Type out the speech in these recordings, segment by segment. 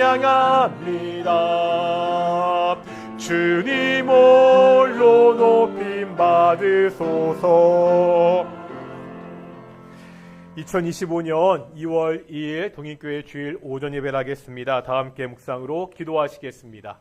찬양합니다. 주님 홀로 높임 받으소서. 2025년 2월 2일 동인교회 주일 오전 예배를 하겠습니다. 다 함께 묵상으로 기도하시겠습니다.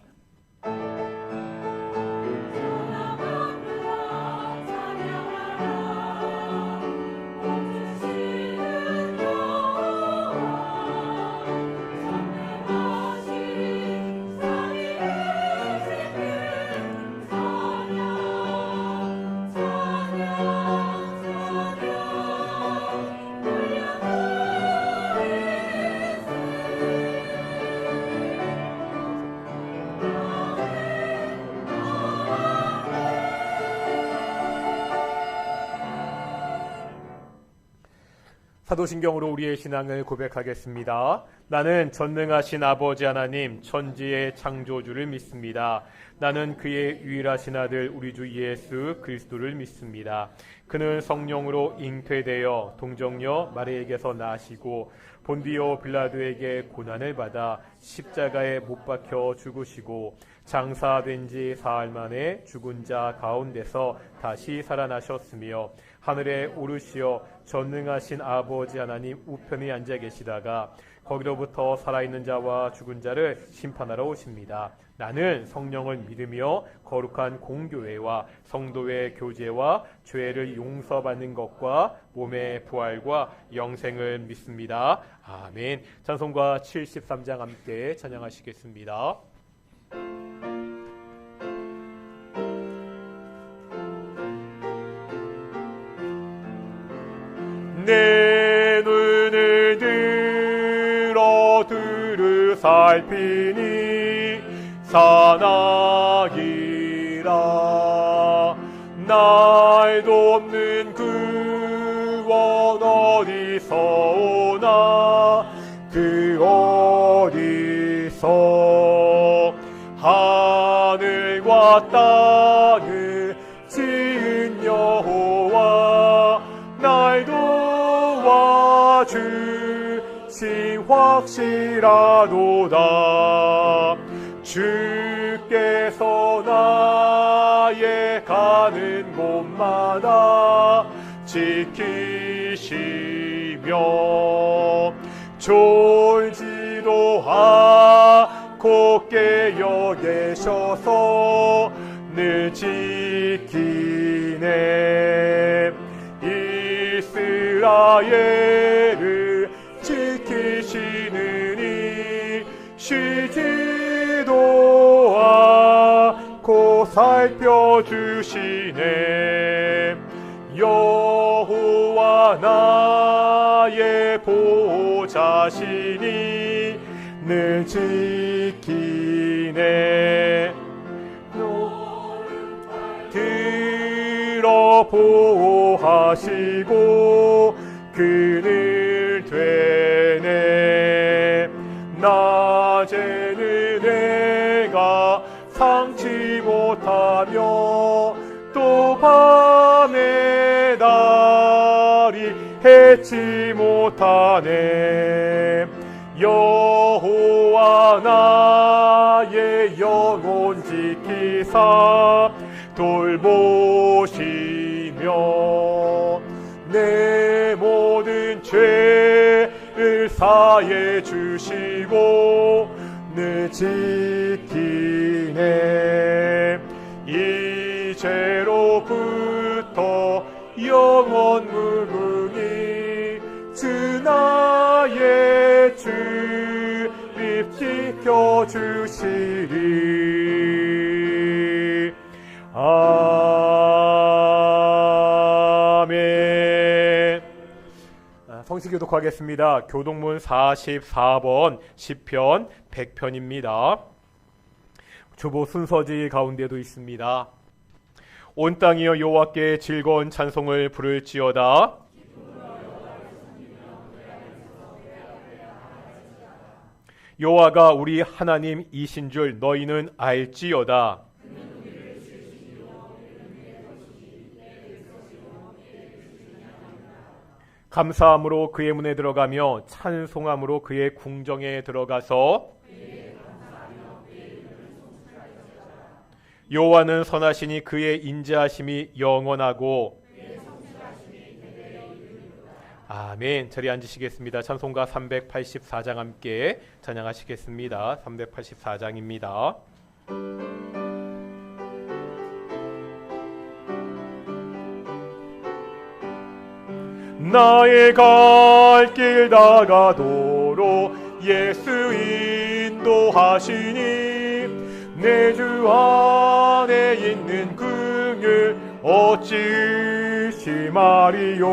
사도신경으로 우리의 신앙을 고백하겠습니다. 나는 전능하신 아버지 하나님 천지의 창조주를 믿습니다. 나는 그의 유일하신 아들 우리 주 예수 그리스도를 믿습니다. 그는 성령으로 잉태되어 동정녀 마리에게서 나시고 본디오 빌라도에게 고난을 받아 십자가에 못 박혀 죽으시고 장사된 지 사흘 만에 죽은 자 가운데서 다시 살아나셨으며 하늘에 오르시어 전능하신 아버지 하나님 우편에 앉아 계시다가 거기로부터 살아있는 자와 죽은 자를 심판하러 오십니다. 나는 성령을 믿으며 거룩한 공교회와 성도의 교제와 죄를 용서받는 것과 몸의 부활과 영생을 믿습니다. 아멘. 찬송가 73장 함께 찬양하시겠습니다. 내 눈을 들어 들으 살피니 사나이라. 날 돕는 구원 어디서 오나 그 어디서 하늘과 땅을 지은 여호와 날 도와주시 확실하도다. 주께서 나의 가는 곳마다 지키시며 졸지도 않고 깨어 계셔서 늘 지키네. 이스라엘을 지키시느니 쉬지도 않고 살펴주시네. 여호와 나의 보호자시니 늘 지키네. 들어 보호하시고 그늘 되네. 낮에는 내가 상치 못하며 또 밤에 달이 해치 못하네. 여호와 나의 영혼 지키사 돌보시며 내 모든 죄를 사해 주시고 늘 지키네. 이제로부터 영원 무궁히 주 나의 주를 지켜주시리. 아멘. 성시 교독하겠습니다. 교독문 44번 시편 100편입니다. 주보 순서지 가운데도 있습니다. 온 땅이여 여호와께 즐거운 찬송을 부를지어다. 여호와가 우리 하나님이신 줄 너희는 알지어다. 감사함으로 그의 문에 들어가며 찬송함으로 그의 궁정에 들어가서 여호와는 선하시니 그의 인자하심이 영원하고. 아멘. 자리에 앉으시겠습니다. 찬송가 384장 함께 찬양하시겠습니다. 384장입니다. 나의 갈 길 다가도록 예수 인도하시니 내 주 안에 있는 긍휼 어찌 의심하리요.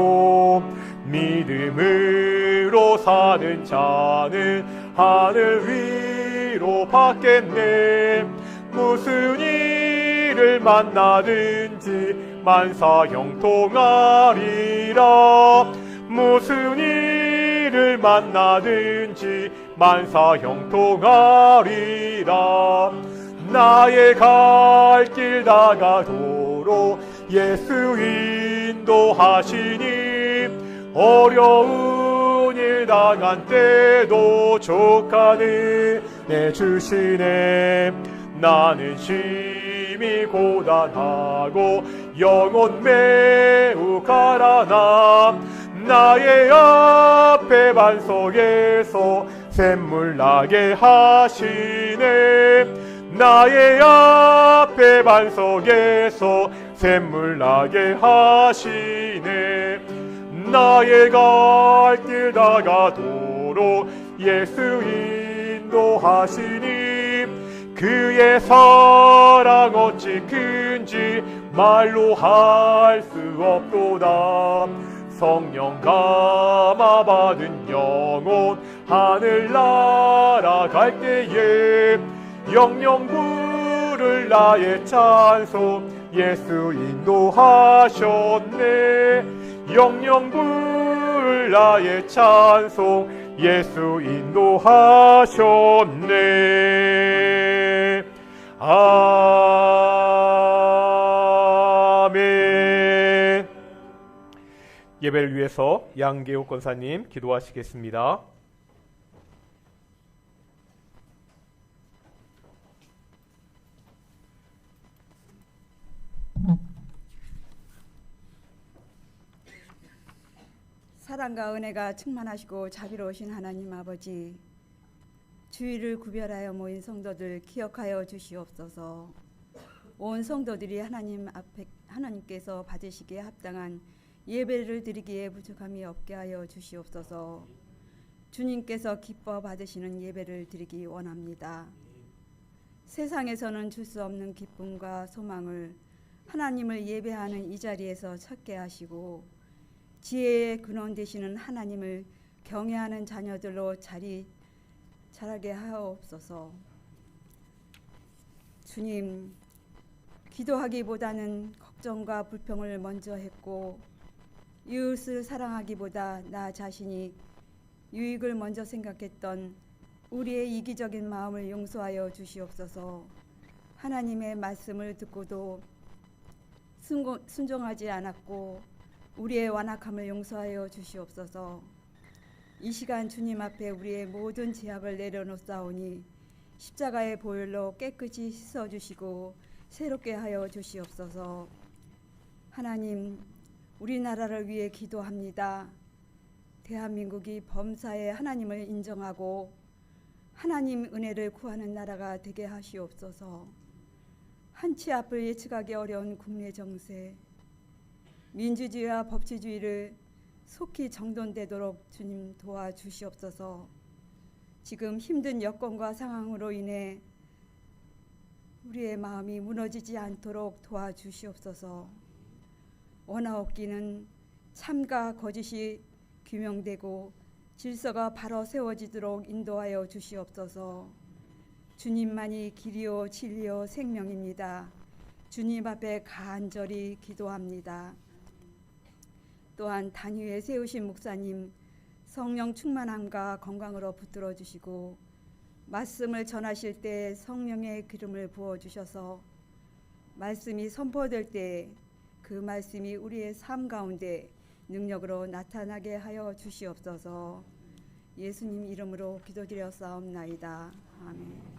믿음으로 사는 자는 하늘 위로 받겠네. 무슨 일을 만나든지 만사 형통하리라. 무슨 일을 만나든지 만사 형통하리라. 나의 갈 길 다가도록 예수 인도하시니 어려운 일 당한 때도 족하는 내 주시네. 나는 심히 고단하고 영혼 매우 가라나. 나의 앞에 반석에서 샘물 나게 하시네. 나의 앞에 반석에서 샘물 나게 하시네. 나의 갈 길 다가도록 예수 인도하시니 그의 사랑 어찌 큰지 말로 할 수 없도다. 성령 감화 받은 영혼 하늘나라 갈 때에 영영 부를 나의 찬송 예수 인도하셨네. 영영 부를 나의 찬송 예수 인도하셨네. 아멘. 예배를 위해서 양계호 권사님 기도하시겠습니다. 사랑과 은혜가 충만하시고 자비로우신 하나님 아버지, 주일을 구별하여 모인 성도들 기억하여 주시옵소서. 온 성도들이 하나님 앞에 하나님께서 받으시기에 합당한 예배를 드리기에 부족함이 없게 하여 주시옵소서. 주님께서 기뻐 받으시는 예배를 드리기 원합니다. 세상에서는 줄 수 없는 기쁨과 소망을 하나님을 예배하는 이 자리에서 찾게 하시고 지혜의 근원 되시는 하나님을 경외하는 자녀들로 자라게 하옵소서. 주님, 기도하기보다는 걱정과 불평을 먼저 했고 이웃을 사랑하기보다 나 자신이 유익을 먼저 생각했던 우리의 이기적인 마음을 용서하여 주시옵소서. 하나님의 말씀을 듣고도 순종하지 않았고 우리의 완악함을 용서하여 주시옵소서. 이 시간 주님 앞에 우리의 모든 죄악을 내려놓사오니 십자가의 보혈로 깨끗이 씻어주시고 새롭게 하여 주시옵소서. 하나님, 우리나라를 위해 기도합니다. 대한민국이 범사에 하나님을 인정하고 하나님 은혜를 구하는 나라가 되게 하시옵소서. 한치 앞을 예측하기 어려운 국내 정세, 민주주의와 법치주의를 속히 정돈되도록 주님 도와주시옵소서. 지금 힘든 여건과 상황으로 인해 우리의 마음이 무너지지 않도록 도와주시옵소서. 원하옵기는 참과 거짓이 규명되고 질서가 바로 세워지도록 인도하여 주시옵소서. 주님만이 길이요 진리요 생명입니다. 주님 앞에 간절히 기도합니다. 또한 단위에 세우신 목사님 성령 충만함과 건강으로 붙들어 주시고 말씀을 전하실 때 성령의 기름을 부어 주셔서 말씀이 선포될 때 그 말씀이 우리의 삶 가운데 능력으로 나타나게 하여 주시옵소서. 예수님 이름으로 기도드렸사옵나이다. 아멘.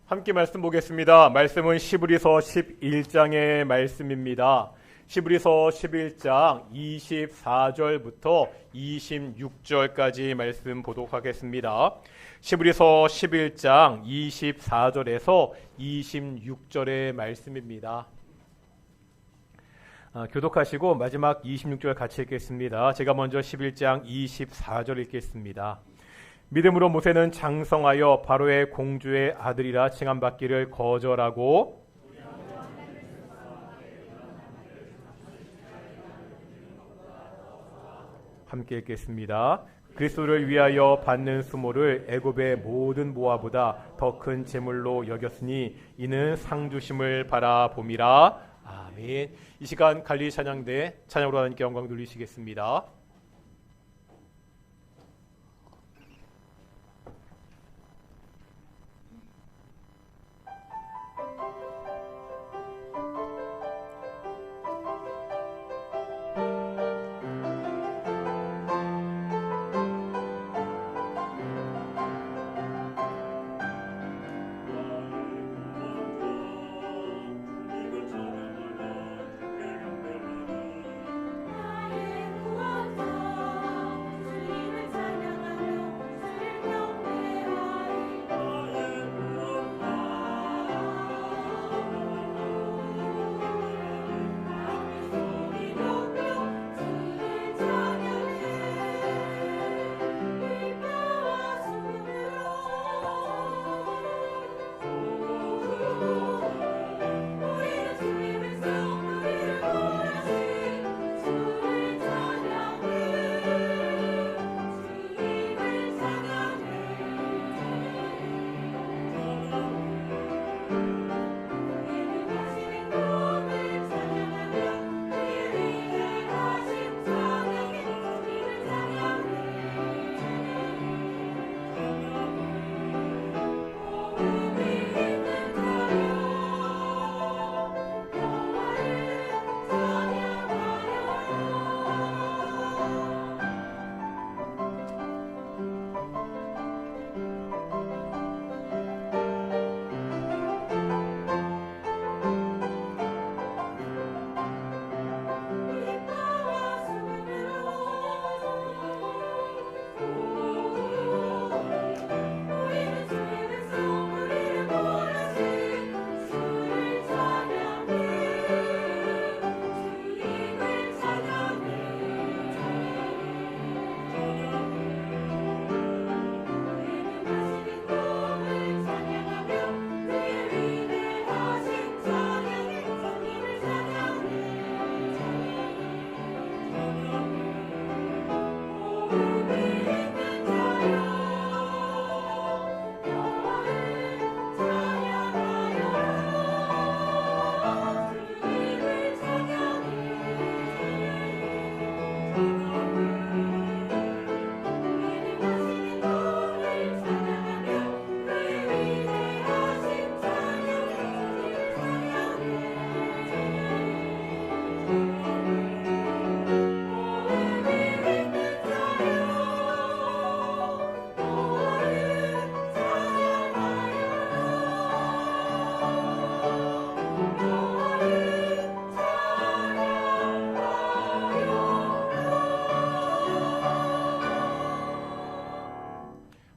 함께 말씀 보겠습니다. 말씀은 시브리서 11장의 말씀입니다. 시브리서 11장 24절부터 26절까지 말씀 보도록 하겠습니다. 시브리서 11장 24절에서 26절의 말씀입니다. 교독하시고 마지막 26절 같이 읽겠습니다. 제가 먼저 11장 24절 읽겠습니다. 믿음으로 모세는 장성하여 바로의 공주의 아들이라 칭함받기를 거절하고 함께 읽겠습니다. 그리스도를 위하여 받는 수모를 애굽의 모든 모아보다 더 큰 재물로 여겼으니 이는 상 주심을 바라봄이라. 아멘. 이 시간 갈릴리 찬양대 찬양으로 하나님께 영광 돌리시겠습니다.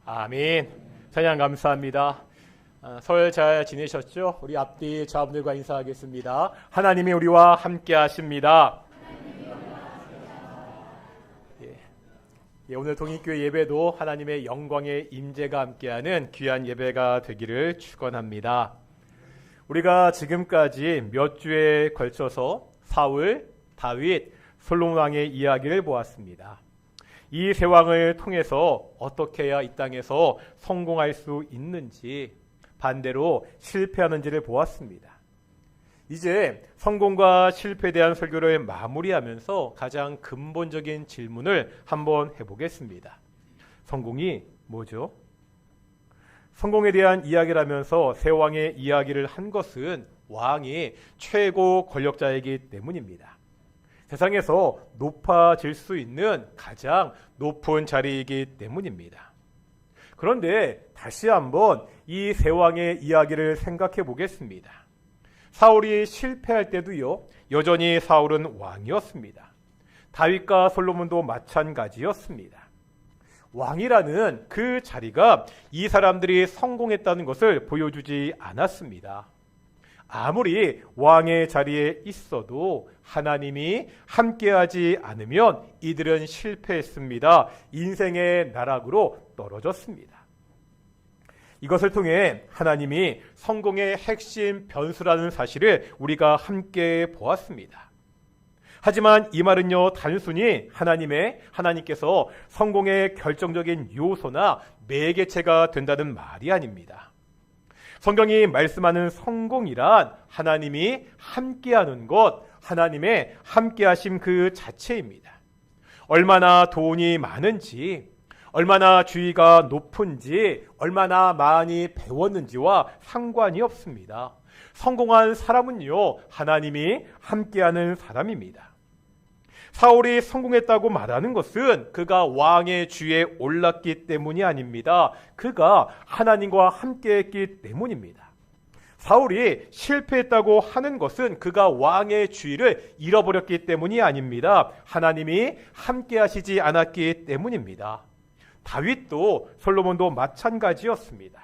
아멘. 찬양 감사합니다. 설 잘 지내셨죠? 우리 앞뒤 자분들과 인사하겠습니다. 하나님이 우리와 함께 하십니다. 오늘 동익교회 예배도 하나님의 영광의 임재가 함께하는 귀한 예배가 되기를 축원합니다. 우리가 지금까지 몇 주에 걸쳐서 사울, 다윗, 솔로몬 왕의 이야기를 보았습니다. 이 세 왕을 통해서 어떻게 해야 이 땅에서 성공할 수 있는지, 반대로 실패하는지를 보았습니다. 이제 성공과 실패에 대한 설교를 마무리하면서 가장 근본적인 질문을 한번 해보겠습니다. 성공이 뭐죠? 성공에 대한 이야기를 하면서 세 왕의 이야기를 한 것은 왕이 최고 권력자이기 때문입니다. 세상에서 높아질 수 있는 가장 높은 자리이기 때문입니다. 그런데 다시 한번 이 세 왕의 이야기를 생각해 보겠습니다. 사울이 실패할 때도요, 여전히 사울은 왕이었습니다. 다윗과 솔로몬도 마찬가지였습니다. 왕이라는 그 자리가 이 사람들이 성공했다는 것을 보여주지 않았습니다. 아무리 왕의 자리에 있어도 하나님이 함께하지 않으면 이들은 실패했습니다. 인생의 나락으로 떨어졌습니다. 이것을 통해 하나님이 성공의 핵심 변수라는 사실을 우리가 함께 보았습니다. 하지만 이 말은요, 단순히 하나님께서 성공의 결정적인 요소나 매개체가 된다는 말이 아닙니다. 성경이 말씀하는 성공이란 하나님이 함께하는 것, 하나님의 함께하심 그 자체입니다. 얼마나 돈이 많은지, 얼마나 주의가 높은지, 얼마나 많이 배웠는지와 상관이 없습니다. 성공한 사람은요, 하나님이 함께하는 사람입니다. 사울이 성공했다고 말하는 것은 그가 왕의 주위에 올랐기 때문이 아닙니다. 그가 하나님과 함께했기 때문입니다. 사울이 실패했다고 하는 것은 그가 왕의 주위를 잃어버렸기 때문이 아닙니다. 하나님이 함께하시지 않았기 때문입니다. 다윗도 솔로몬도 마찬가지였습니다.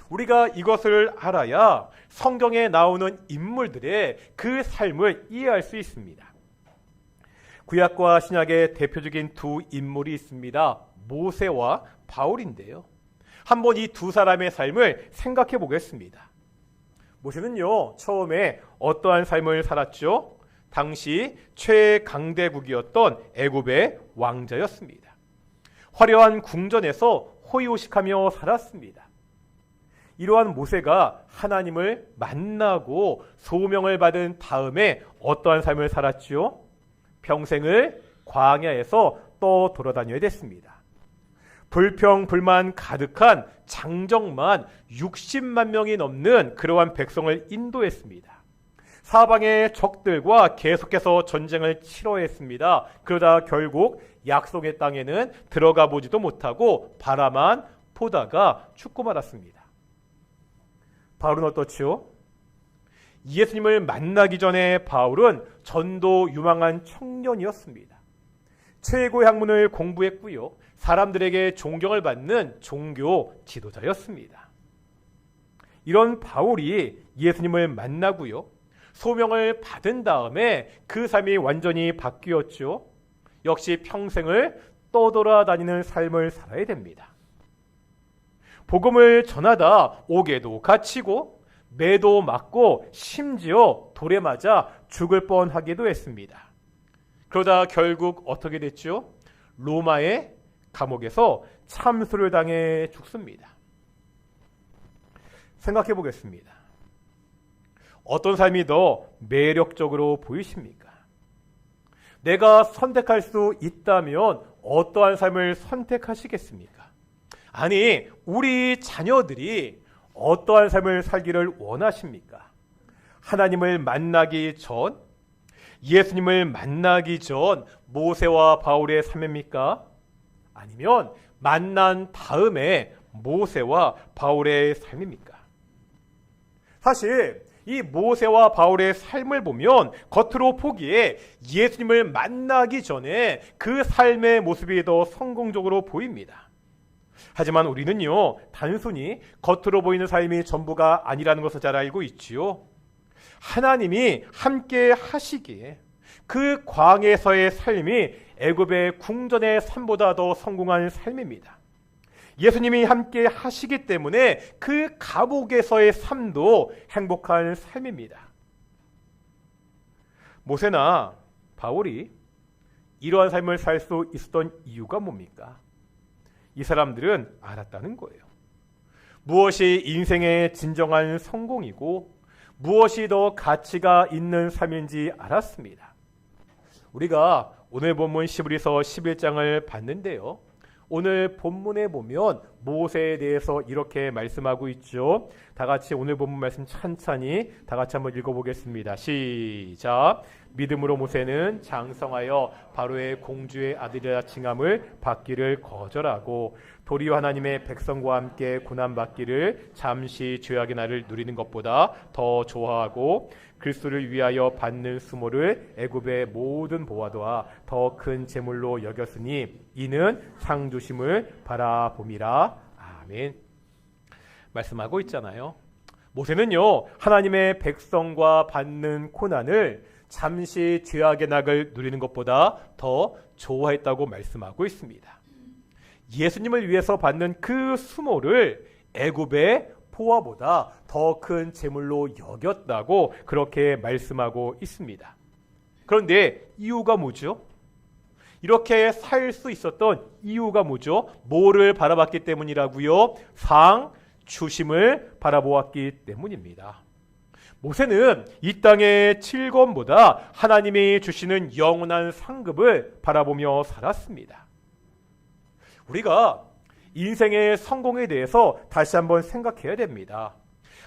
우리가 이것을 알아야 성경에 나오는 인물들의 그 삶을 이해할 수 있습니다. 구약과 신약의 대표적인 두 인물이 있습니다. 모세와 바울인데요. 한번 이 두 사람의 삶을 생각해 보겠습니다. 모세는요, 처음에 어떠한 삶을 살았죠? 당시 최강대국이었던 애굽의 왕자였습니다. 화려한 궁전에서 호의호식하며 살았습니다. 이러한 모세가 하나님을 만나고 소명을 받은 다음에 어떠한 삶을 살았죠? 평생을 광야에서 떠돌아다녀야 됐습니다. 불평불만 가득한 장정만 60만 명이 넘는 그러한 백성을 인도했습니다. 사방의 적들과 계속해서 전쟁을 치러했습니다. 그러다 결국 약속의 땅에는 들어가 보지도 못하고 바라만 보다가 죽고 말았습니다. 바울은 어떻지요? 예수님을 만나기 전에 바울은 전도 유망한 청년이었습니다. 최고의 학문을 공부했고요. 사람들에게 존경을 받는 종교 지도자였습니다. 이런 바울이 예수님을 만나고요. 소명을 받은 다음에 그 삶이 완전히 바뀌었죠. 역시 평생을 떠돌아다니는 삶을 살아야 됩니다. 복음을 전하다 옥에도 갇히고 매도 맞고 심지어 돌에 맞아 죽을 뻔하기도 했습니다. 그러다 결국 어떻게 됐죠? 로마의 감옥에서 참수를 당해 죽습니다. 생각해 보겠습니다. 어떤 삶이 더 매력적으로 보이십니까? 내가 선택할 수 있다면 어떠한 삶을 선택하시겠습니까? 아니, 우리 자녀들이 어떠한 삶을 살기를 원하십니까? 하나님을 만나기 전, 예수님을 만나기 전 모세와 바울의 삶입니까? 아니면 만난 다음에 모세와 바울의 삶입니까? 사실 이 모세와 바울의 삶을 보면 겉으로 보기에 예수님을 만나기 전에 그 삶의 모습이 더 성공적으로 보입니다. 하지만 우리는요, 단순히 겉으로 보이는 삶이 전부가 아니라는 것을 잘 알고 있지요. 하나님이 함께 하시기에 그 광야에서의 삶이 애굽의 궁전의 삶보다 더 성공한 삶입니다. 예수님이 함께 하시기 때문에 그 감옥에서의 삶도 행복한 삶입니다. 모세나 바울이 이러한 삶을 살 수 있었던 이유가 뭡니까? 이 사람들은 알았다는 거예요. 무엇이 인생의 진정한 성공이고 무엇이 더 가치가 있는 삶인지 알았습니다. 우리가 오늘 본문 시브리서 11장을 봤는데요. 오늘 본문에 보면 모세에 대해서 이렇게 말씀하고 있죠. 다 같이 오늘 본문 말씀 찬찬히 다 같이 한번 읽어보겠습니다. 시작. 믿음으로 모세는 장성하여 바로의 공주의 아들이라 칭함을 받기를 거절하고 도리어 하나님의 백성과 함께 고난받기를 잠시 죄악의 날을 누리는 것보다 더 좋아하고 그리스도를 위하여 받는 수모를 애굽의 모든 보화도와 더 큰 재물로 여겼으니 이는 상 주심을 바라봄이라. 아멘. 말씀하고 있잖아요. 모세는요, 하나님의 백성과 받는 고난을 잠시 죄악의 낙을 누리는 것보다 더 좋아했다고 말씀하고 있습니다. 예수님을 위해서 받는 그 수모를 애굽의 보화보다 더 큰 재물로 여겼다고 그렇게 말씀하고 있습니다. 그런데 이유가 뭐죠? 이렇게 살 수 있었던 이유가 뭐죠? 뭐를 바라봤기 때문이라고요? 상 주심을 바라보았기 때문입니다. 모세는 이 땅의 즐거움보다 하나님이 주시는 영원한 상급을 바라보며 살았습니다. 우리가 인생의 성공에 대해서 다시 한번 생각해야 됩니다.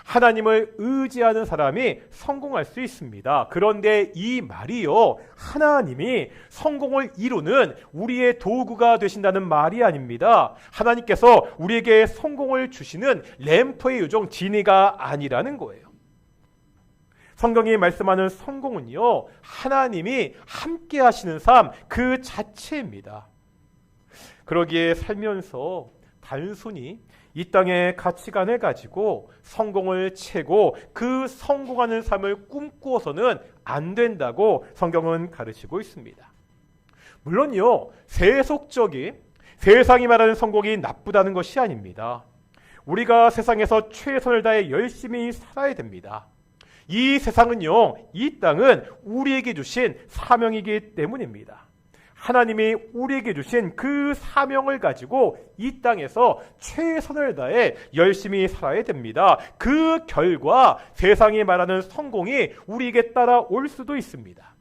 하나님을 의지하는 사람이 성공할 수 있습니다. 그런데 이 말이요, 하나님이 성공을 이루는 우리의 도구가 되신다는 말이 아닙니다. 하나님께서 우리에게 성공을 주시는 램프의 요정 지니가 아니라는 거예요. 성경이 말씀하는 성공은요, 하나님이 함께 하시는 삶 그 자체입니다. 그러기에 살면서 단순히 이 땅의 가치관을 가지고 성공을 채고 그 성공하는 삶을 꿈꾸어서는 안 된다고 성경은 가르치고 있습니다. 물론요, 세속적인 세상이 말하는 성공이 나쁘다는 것이 아닙니다. 우리가 세상에서 최선을 다해 열심히 살아야 됩니다. 이 세상은요, 이 땅은 우리에게 주신 사명이기 때문입니다. 하나님이 우리에게 주신 그 사명을 가지고 이 땅에서 최선을 다해 열심히 살아야 됩니다. 그 결과 세상이 말하는 성공이 우리에게 따라올 수도 있습니다.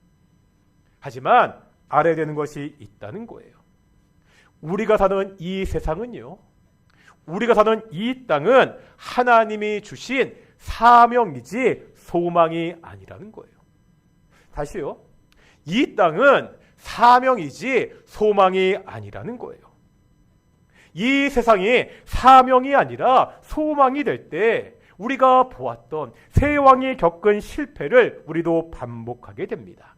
하지만 알아야 되는 것이 있다는 거예요. 우리가 사는 이 세상은요, 우리가 사는 이 땅은 하나님이 주신 사명이지 소망이 아니라는 거예요. 다시요. 이 땅은 사명이지 소망이 아니라는 거예요. 이 세상이 사명이 아니라 소망이 될 때 우리가 보았던 세 왕이 겪은 실패를 우리도 반복하게 됩니다.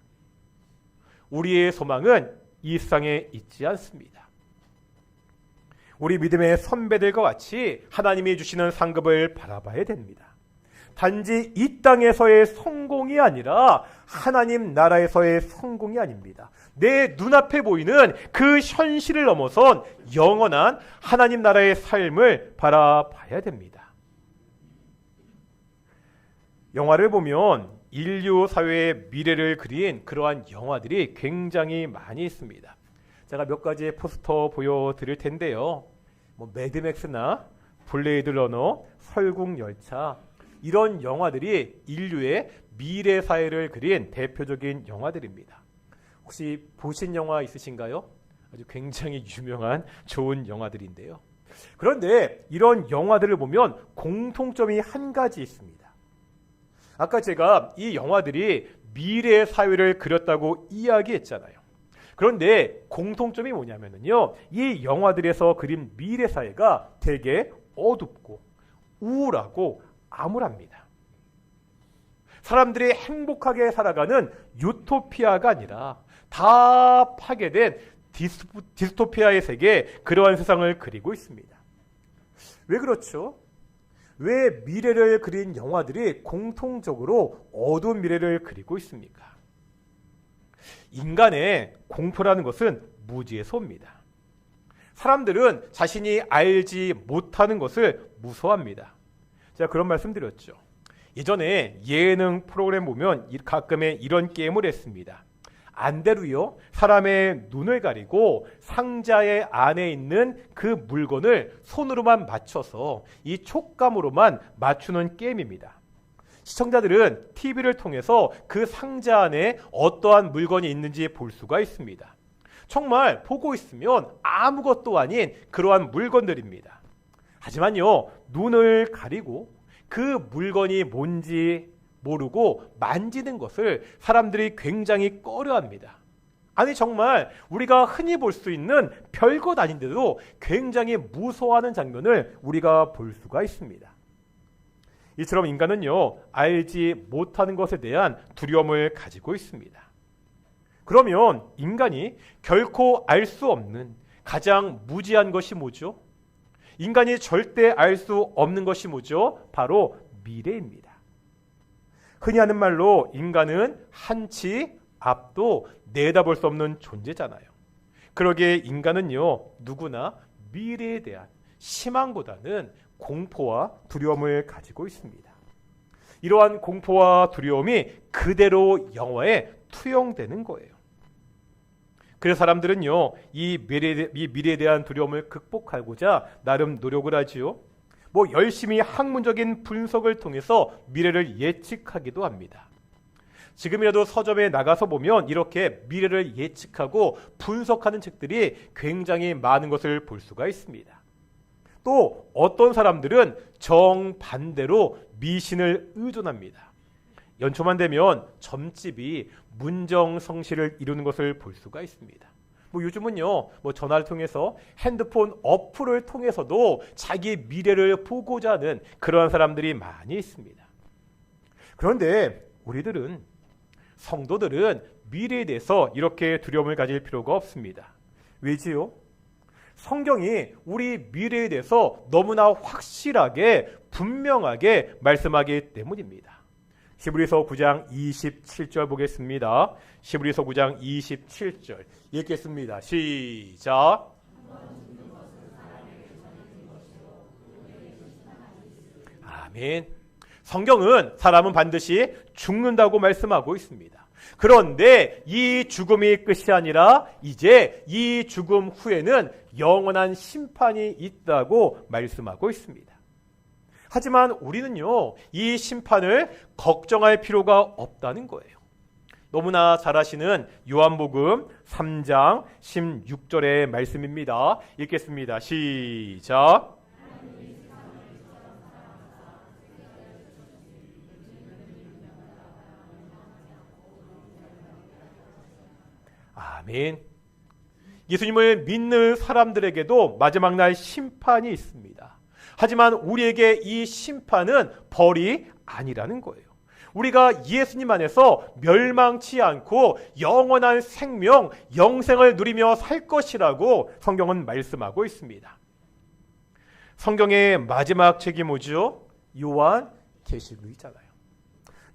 우리의 소망은 이 세상에 있지 않습니다. 우리 믿음의 선배들과 같이 하나님이 주시는 상급을 바라봐야 됩니다. 단지 이 땅에서의 성공이 아니라 하나님 나라에서의 성공이 아닙니다. 내 눈앞에 보이는 그 현실을 넘어선 영원한 하나님 나라의 삶을 바라봐야 됩니다. 영화를 보면 인류 사회의 미래를 그린 그러한 영화들이 굉장히 많이 있습니다. 제가 몇 가지의 포스터 보여드릴 텐데요. 매드맥스나 블레이드 러너, 설국열차, 이런 영화들이 인류의 미래 사회를 그린 대표적인 영화들입니다. 혹시 보신 영화 있으신가요? 아주 굉장히 유명한 좋은 영화들인데요. 그런데 이런 영화들을 보면 공통점이 한 가지 있습니다. 아까 제가 이 영화들이 미래 사회를 그렸다고 이야기했잖아요. 그런데 공통점이 뭐냐면요, 이 영화들에서 그린 미래 사회가 되게 어둡고 우울하고 암울합니다. 사람들이 행복하게 살아가는 유토피아가 아니라 다 파괴된 디스토피아의 세계, 그러한 세상을 그리고 있습니다. 왜 그렇죠? 왜 미래를 그린 영화들이 공통적으로 어두운 미래를 그리고 있습니까? 인간의 공포라는 것은 무지의 소입니다. 사람들은 자신이 알지 못하는 것을 무서워합니다. 제가 그런 말씀 드렸죠. 예전에 예능 프로그램 보면 가끔의 이런 게임을 했습니다. 안대로요, 사람의 눈을 가리고 상자의 안에 있는 그 물건을 손으로만 맞춰서 이 촉감으로만 맞추는 게임입니다. 시청자들은 TV를 통해서 그 상자 안에 어떠한 물건이 있는지 볼 수가 있습니다. 정말 보고 있으면 아무것도 아닌 그러한 물건들입니다. 하지만요, 눈을 가리고 그 물건이 뭔지 모르고 만지는 것을 사람들이 굉장히 꺼려합니다. 아니 정말 우리가 흔히 볼 수 있는 별것 아닌데도 굉장히 무서워하는 장면을 우리가 볼 수가 있습니다. 이처럼 인간은요, 알지 못하는 것에 대한 두려움을 가지고 있습니다. 그러면 인간이 결코 알 수 없는 가장 무지한 것이 뭐죠? 인간이 절대 알 수 없는 것이 뭐죠? 바로 미래입니다. 흔히 하는 말로 인간은 한치 앞도 내다볼 수 없는 존재잖아요. 그러기에 인간은요, 누구나 미래에 대한 희망보다는 공포와 두려움을 가지고 있습니다. 이러한 공포와 두려움이 그대로 영화에 투영되는 거예요. 그래서 사람들은요, 이 미래에 대한 두려움을 극복하고자 나름 노력을 하지요. 열심히 학문적인 분석을 통해서 미래를 예측하기도 합니다. 지금이라도 서점에 나가서 보면 이렇게 미래를 예측하고 분석하는 책들이 굉장히 많은 것을 볼 수가 있습니다. 또 어떤 사람들은 정반대로 미신을 의존합니다. 연초만 되면 점집이 문정성시를 이루는 것을 볼 수가 있습니다. 요즘은요, 전화를 통해서 핸드폰 어플을 통해서도 자기 미래를 보고자 하는 그러한 사람들이 많이 있습니다. 그런데 우리들은, 성도들은 미래에 대해서 이렇게 두려움을 가질 필요가 없습니다. 왜지요? 성경이 우리 미래에 대해서 너무나 확실하게 분명하게 말씀하기 때문입니다. 히브리서 9장 27절 보겠습니다. 히브리서 9장 27절 읽겠습니다. 시작. 아멘. 성경은 사람은 반드시 죽는다고 말씀하고 있습니다. 그런데 이 죽음이 끝이 아니라 이제 이 죽음 후에는 영원한 심판이 있다고 말씀하고 있습니다. 하지만 우리는요, 이 심판을 걱정할 필요가 없다는 거예요. 너무나 잘 아시는 요한복음 3장 16절의 말씀입니다. 읽겠습니다. 시작. 아멘. 예수님을 믿는 사람들에게도 마지막 날 심판이 있습니다. 하지만 우리에게 이 심판은 벌이 아니라는 거예요. 우리가 예수님 안에서 멸망치 않고 영원한 생명, 영생을 누리며 살 것이라고 성경은 말씀하고 있습니다. 성경의 마지막 책이 뭐죠? 요한계시록이잖아요.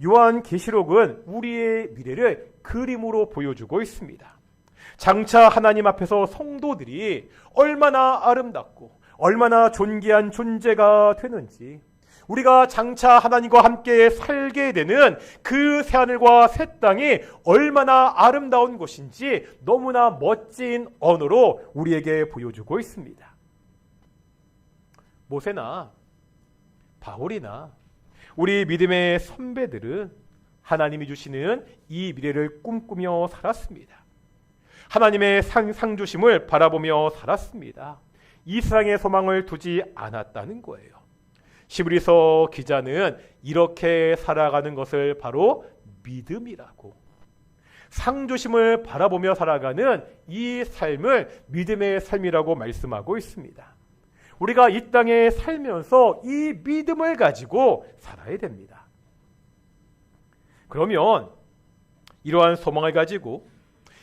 요한계시록은 우리의 미래를 그림으로 보여주고 있습니다. 장차 하나님 앞에서 성도들이 얼마나 아름답고 얼마나 존귀한 존재가 되는지, 우리가 장차 하나님과 함께 살게 되는 그 새하늘과 새 땅이 얼마나 아름다운 곳인지 너무나 멋진 언어로 우리에게 보여주고 있습니다. 모세나 바울이나 우리 믿음의 선배들은 하나님이 주시는 이 미래를 꿈꾸며 살았습니다. 하나님의 상주심을 바라보며 살았습니다. 이 세상에 소망을 두지 않았다는 거예요. 히브리서 기자는 이렇게 살아가는 것을 바로 믿음이라고, 상주심을 바라보며 살아가는 이 삶을 믿음의 삶이라고 말씀하고 있습니다. 우리가 이 땅에 살면서 이 믿음을 가지고 살아야 됩니다. 그러면 이러한 소망을 가지고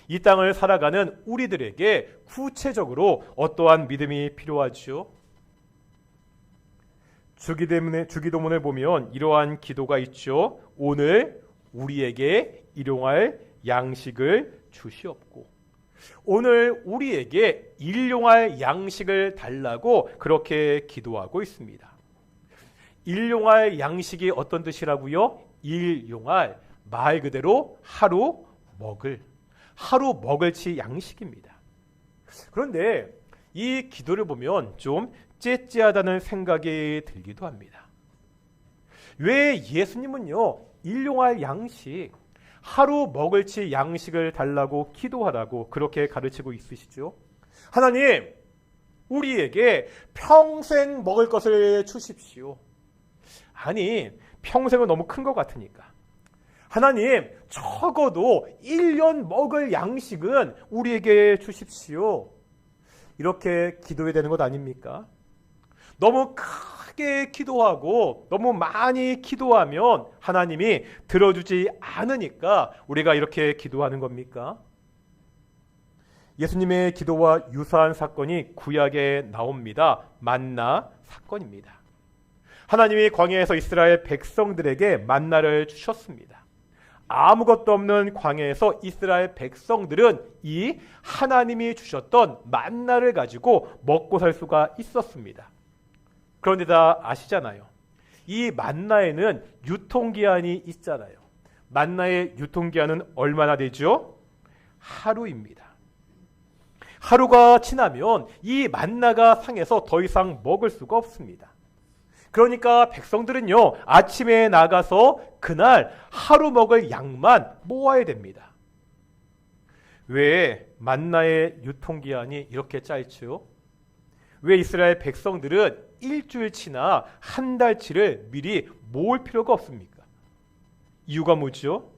이 땅을 살아가는 우리들에게 구체적으로 어떠한 믿음이 필요하죠? 주기도문을 보면 이러한 기도가 있죠. 오늘 우리에게 일용할 양식을 주시옵고, 오늘 우리에게 일용할 양식을 달라고 그렇게 기도하고 있습니다. 일용할 양식이 어떤 뜻이라고요? 일용할, 말 그대로 하루 먹을치 양식입니다. 그런데 이 기도를 보면 좀 째째하다는 생각이 들기도 합니다. 왜 예수님은요, 일용할 양식, 하루 먹을치 양식을 달라고 기도하라고 그렇게 가르치고 있으시죠? 하나님, 우리에게 평생 먹을 것을 주십시오. 아니, 평생은 너무 큰 것 같으니까 하나님, 적어도 1년 먹을 양식은 우리에게 주십시오. 이렇게 기도해야 되는 것 아닙니까? 너무 크게 기도하고 너무 많이 기도하면 하나님이 들어주지 않으니까 우리가 이렇게 기도하는 겁니까? 예수님의 기도와 유사한 사건이 구약에 나옵니다. 만나 사건입니다. 하나님이 광야에서 이스라엘 백성들에게 만나를 주셨습니다. 아무것도 없는 광야에서 이스라엘 백성들은 이 하나님이 주셨던 만나를 가지고 먹고 살 수가 있었습니다. 그런데 다 아시잖아요. 이 만나에는 유통기한이 있잖아요. 만나의 유통기한은 얼마나 되죠? 하루입니다. 하루가 지나면 이 만나가 상해서 더 이상 먹을 수가 없습니다. 그러니까 백성들은요, 아침에 나가서 그날 하루 먹을 양만 모아야 됩니다. 왜 만나의 유통기한이 이렇게 짧죠? 왜 이스라엘 백성들은 일주일치나 한 달치를 미리 모을 필요가 없습니까? 이유가 뭐죠?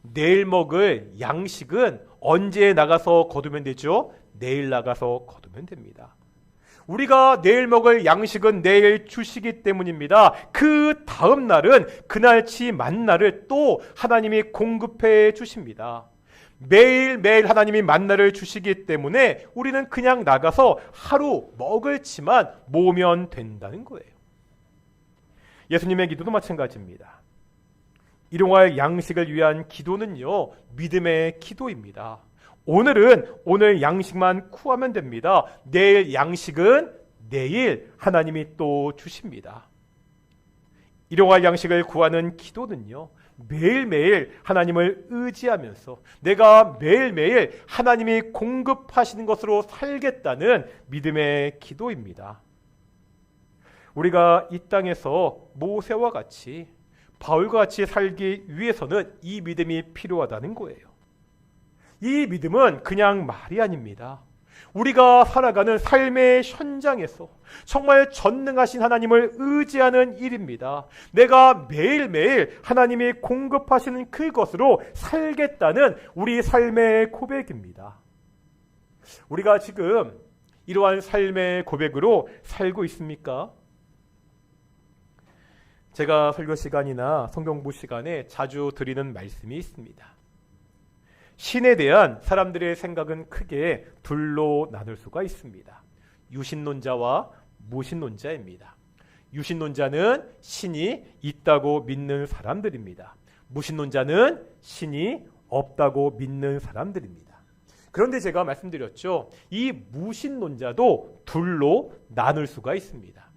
내일 먹을 양식은 언제 나가서 거두면 되죠? 내일 나가서 거두면 됩니다. 우리가 내일 먹을 양식은 내일 주시기 때문입니다. 그 다음 날은 그날치 만나를 또 하나님이 공급해 주십니다. 매일매일 하나님이 만나를 주시기 때문에 우리는 그냥 나가서 하루 먹을 치만 모으면 된다는 거예요. 예수님의 기도도 마찬가지입니다. 일용할 양식을 위한 기도는요, 믿음의 기도입니다. 오늘은 오늘 양식만 구하면 됩니다. 내일 양식은 내일 하나님이 또 주십니다. 일용할 양식을 구하는 기도는요, 매일매일 하나님을 의지하면서 내가 매일매일 하나님이 공급하시는 것으로 살겠다는 믿음의 기도입니다. 우리가 이 땅에서 모세와 같이 바울과 같이 살기 위해서는 이 믿음이 필요하다는 거예요. 이 믿음은 그냥 말이 아닙니다. 우리가 살아가는 삶의 현장에서 정말 전능하신 하나님을 의지하는 일입니다. 내가 매일매일 하나님이 공급하시는 그것으로 살겠다는 우리 삶의 고백입니다. 우리가 지금 이러한 삶의 고백으로 살고 있습니까? 제가 설교 시간이나 성경부 시간에 자주 드리는 말씀이 있습니다. 신에 대한 사람들의 생각은 크게 둘로 나눌 수가 있습니다. 유신론자와 무신론자입니다. 유신론자는 신이 있다고 믿는 사람들입니다. 무신론자는 신이 없다고 믿는 사람들입니다. 그런데 제가 말씀드렸죠. 이 무신론자도 둘로 나눌 수가 있습니다.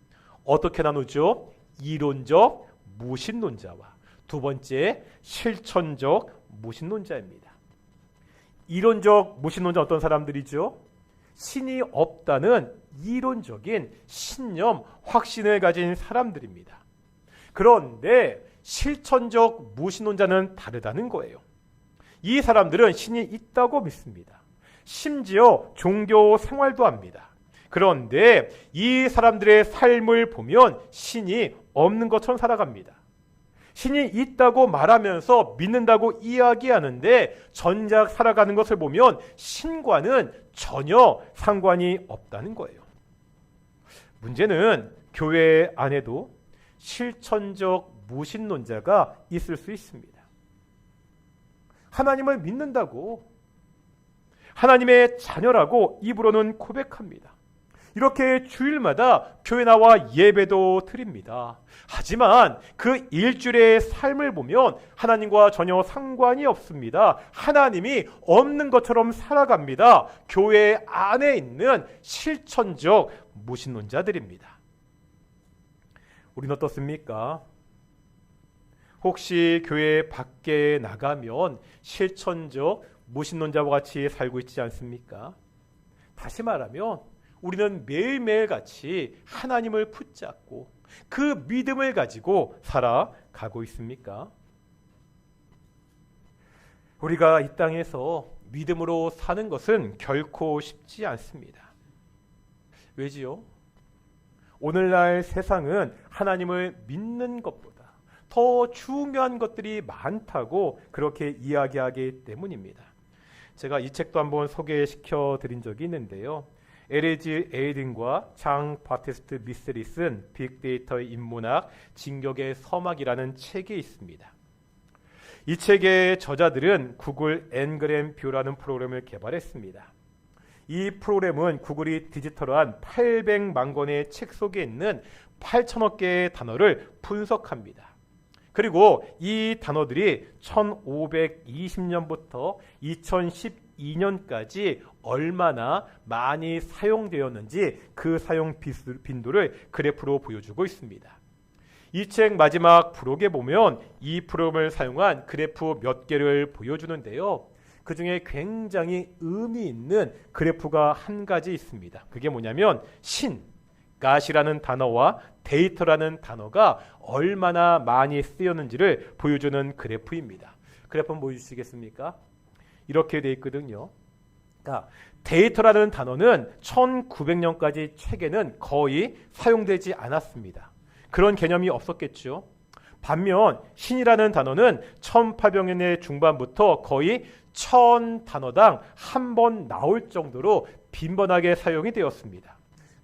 어떻게 나누죠? 이론적 무신론자와 두 번째 실천적 무신론자입니다. 이론적 무신론자 어떤 사람들이죠? 신이 없다는 이론적인 신념, 확신을 가진 사람들입니다. 그런데 실천적 무신론자는 다르다는 거예요. 이 사람들은 신이 있다고 믿습니다. 심지어 종교 생활도 합니다. 그런데 이 사람들의 삶을 보면 신이 없는 것처럼 살아갑니다. 신이 있다고 말하면서 믿는다고 이야기하는데 전작 살아가는 것을 보면 신과는 전혀 상관이 없다는 거예요. 문제는 교회 안에도 실천적 무신론자가 있을 수 있습니다. 하나님을 믿는다고, 하나님의 자녀라고 입으로는 고백합니다. 이렇게 주일마다 교회 나와 예배도 드립니다. 하지만 그 일주일의 삶을 보면 하나님과 전혀 상관이 없습니다. 하나님이 없는 것처럼 살아갑니다. 교회 안에 있는 실천적 무신론자들입니다. 우리는 어떻습니까? 혹시 교회 밖에 나가면 실천적 무신론자와 같이 살고 있지 않습니까? 다시 말하면 우리는 매일매일 같이 하나님을 붙잡고 그 믿음을 가지고 살아가고 있습니까? 우리가 이 땅에서 믿음으로 사는 것은 결코 쉽지 않습니다. 왜지요? 오늘날 세상은 하나님을 믿는 것보다 더 중요한 것들이 많다고 그렇게 이야기하기 때문입니다. 제가 이 책도 한번 소개시켜 드린 적이 있는데요. LG 에이든과 장 바티스트 미셀이 쓴 빅데이터의 인문학, 진격의 서막이라는 책이 있습니다. 이 책의 저자들은 구글 Ngram 뷰라는 프로그램을 개발했습니다. 이 프로그램은 구글이 디지털한 800만 권의 책 속에 있는 8천억 개의 단어를 분석합니다. 그리고 이 단어들이 1520년부터 2012년까지 얼마나 많이 사용되었는지 그 사용 빈도를 그래프로 보여주고 있습니다. 이 책 마지막 부록에 보면 이 프로그램을 사용한 그래프 몇 개를 보여주는데요. 그 중에 굉장히 의미 있는 그래프가 한 가지 있습니다. 그게 뭐냐면 got이라는 단어와 데이터라는 단어가 얼마나 많이 쓰였는지를 보여주는 그래프입니다. 그래프 한번 보여주시겠습니까? 이렇게 돼 있거든요. 그러니까 데이터라는 단어는 1900년까지 책에는 거의 사용되지 않았습니다. 그런 개념이 없었겠죠. 반면 신이라는 단어는 1800년대 중반부터 거의 1000단어당 한 번 나올 정도로 빈번하게 사용이 되었습니다.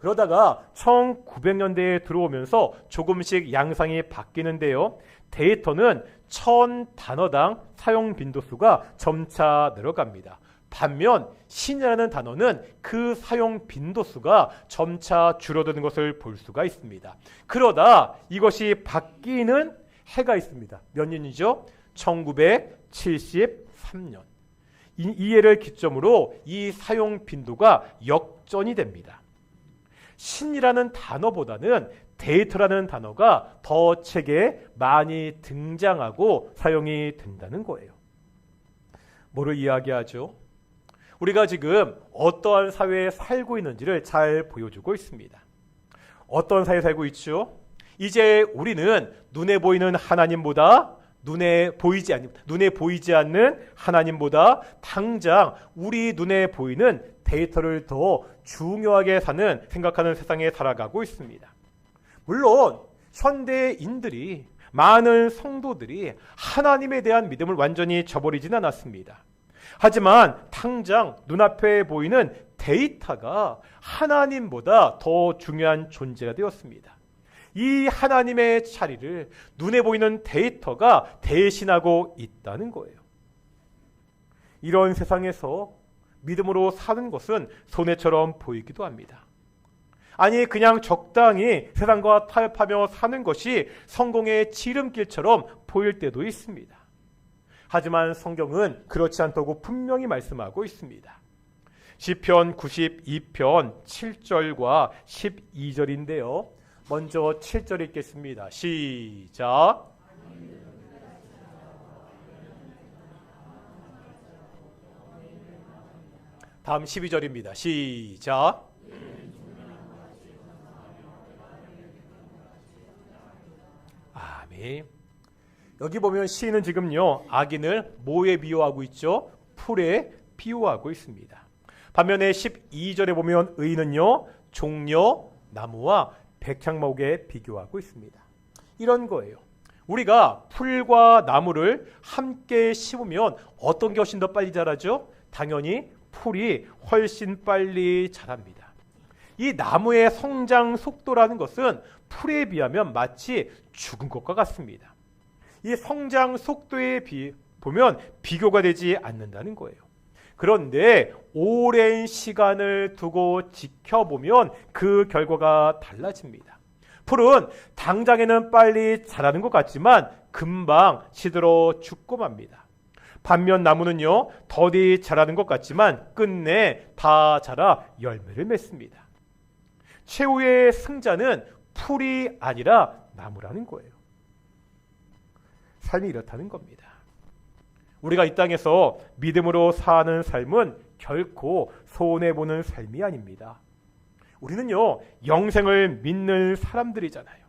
그러다가 1900년대에 들어오면서 조금씩 양상이 바뀌는데요. 데이터는 1000단어당 사용 빈도수가 점차 늘어갑니다. 반면 신이라는 단어는 그 사용 빈도수가 점차 줄어드는 것을 볼 수가 있습니다. 그러다 이것이 바뀌는 해가 있습니다. 몇 년이죠? 1973년. 이 해를 기점으로 이 사용 빈도가 역전이 됩니다. 신이라는 단어보다는 데이터라는 단어가 더 책에 많이 등장하고 사용이 된다는 거예요. 뭐를 이야기하죠? 우리가 지금 어떠한 사회에 살고 있는지를 잘 보여주고 있습니다. 어떤 사회에 살고 있죠? 이제 우리는 눈에 보이는 하나님보다 눈에 보이지 않는 하나님보다 당장 우리 눈에 보이는 데이터를 더 중요하게 생각하는 세상에 살아가고 있습니다. 물론 현대인들이 많은 성도들이 하나님에 대한 믿음을 완전히 저버리진 않았습니다. 하지만 당장 눈앞에 보이는 데이터가 하나님보다 더 중요한 존재가 되었습니다. 이 하나님의 자리를 눈에 보이는 데이터가 대신하고 있다는 거예요. 이런 세상에서 믿음으로 사는 것은 손해처럼 보이기도 합니다. 아니 그냥 적당히 세상과 타협하며 사는 것이 성공의 지름길처럼 보일 때도 있습니다. 하지만 성경은 그렇지 않다고 분명히 말씀하고 있습니다. 시편 92편 7절과 12절인데요. 먼저 7절 읽겠습니다. 시작. 다음 12절입니다. 시작. 아멘. 여기 보면 시인은 지금요 악인을 뭐에 비유하고 있죠? 풀에 비유하고 있습니다. 반면에 12절에 보면 의인은요 종려 나무와 백향목에 비교하고 있습니다. 이런 거예요. 우리가 풀과 나무를 함께 심으면 어떤 게 훨씬 더 빨리 자라죠? 당연히 풀이 훨씬 빨리 자랍니다. 이 나무의 성장 속도라는 것은 풀에 비하면 마치 죽은 것과 같습니다. 이 성장 속도에 보면 비교가 되지 않는다는 거예요. 그런데 오랜 시간을 두고 지켜보면 그 결과가 달라집니다. 풀은 당장에는 빨리 자라는 것 같지만 금방 시들어 죽고 맙니다. 반면 나무는요 더디 자라는 것 같지만 끝내 다 자라 열매를 맺습니다. 최후의 승자는 풀이 아니라 나무라는 거예요. 삶이 이렇다는 겁니다. 우리가 이 땅에서 믿음으로 사는 삶은 결코 손해보는 삶이 아닙니다. 우리는요 영생을 믿는 사람들이잖아요.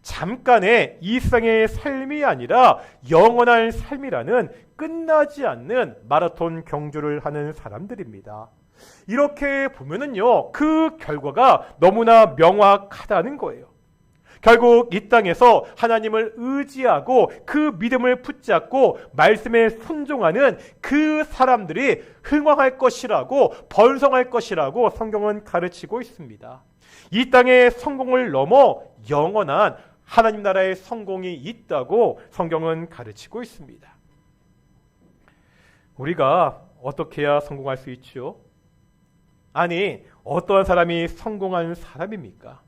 잠깐의 이 세상의 삶이 아니라 영원한 삶이라는 끝나지 않는 마라톤 경주를 하는 사람들입니다. 이렇게 보면은요 그 결과가 너무나 명확하다는 거예요. 결국 이 땅에서 하나님을 의지하고 그 믿음을 붙잡고 말씀에 순종하는 그 사람들이 흥왕할 것이라고, 번성할 것이라고 성경은 가르치고 있습니다. 이 땅의 성공을 넘어 영원한 하나님 나라의 성공이 있다고 성경은 가르치고 있습니다. 우리가 어떻게 해야 성공할 수 있죠? 아니, 어떠한 사람이 성공한 사람입니까?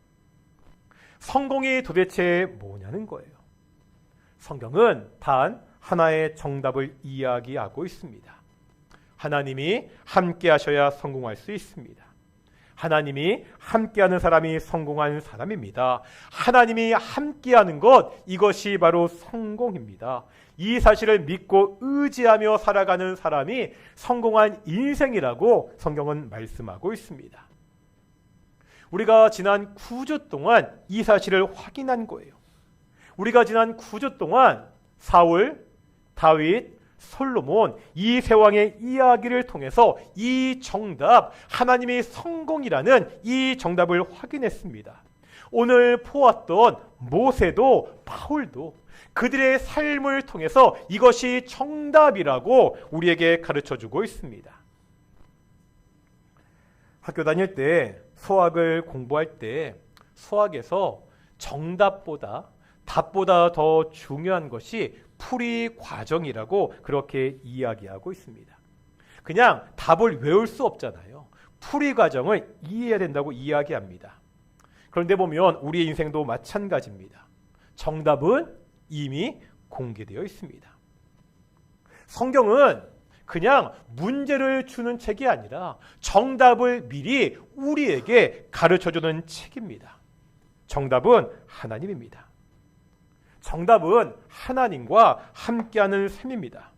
성공이 도대체 뭐냐는 거예요. 성경은 단 하나의 정답을 이야기하고 있습니다. 하나님이 함께 하셔야 성공할 수 있습니다. 하나님이 함께하는 사람이 성공한 사람입니다. 하나님이 함께하는 것, 이것이 바로 성공입니다. 이 사실을 믿고 의지하며 살아가는 사람이 성공한 인생이라고 성경은 말씀하고 있습니다. 우리가 지난 9주 동안 이 사실을 확인한 거예요. 우리가 지난 9주 동안 사울, 다윗, 솔로몬, 이 세 왕의 이야기를 통해서 이 정답, 하나님의 성공이라는 이 정답을 확인했습니다. 오늘 보았던 모세도 바울도 그들의 삶을 통해서 이것이 정답이라고 우리에게 가르쳐주고 있습니다. 학교 다닐 때, 수학을 공부할 때 수학에서 정답보다 답보다 더 중요한 것이 풀이 과정이라고 그렇게 이야기하고 있습니다. 그냥 답을 외울 수 없잖아요. 풀이 과정을 이해해야 된다고 이야기합니다. 그런데 보면 우리의 인생도 마찬가지입니다. 정답은 이미 공개되어 있습니다. 성경은 그냥 문제를 주는 책이 아니라 정답을 미리 우리에게 가르쳐주는 책입니다. 정답은 하나님입니다. 정답은 하나님과 함께하는 셈입니다.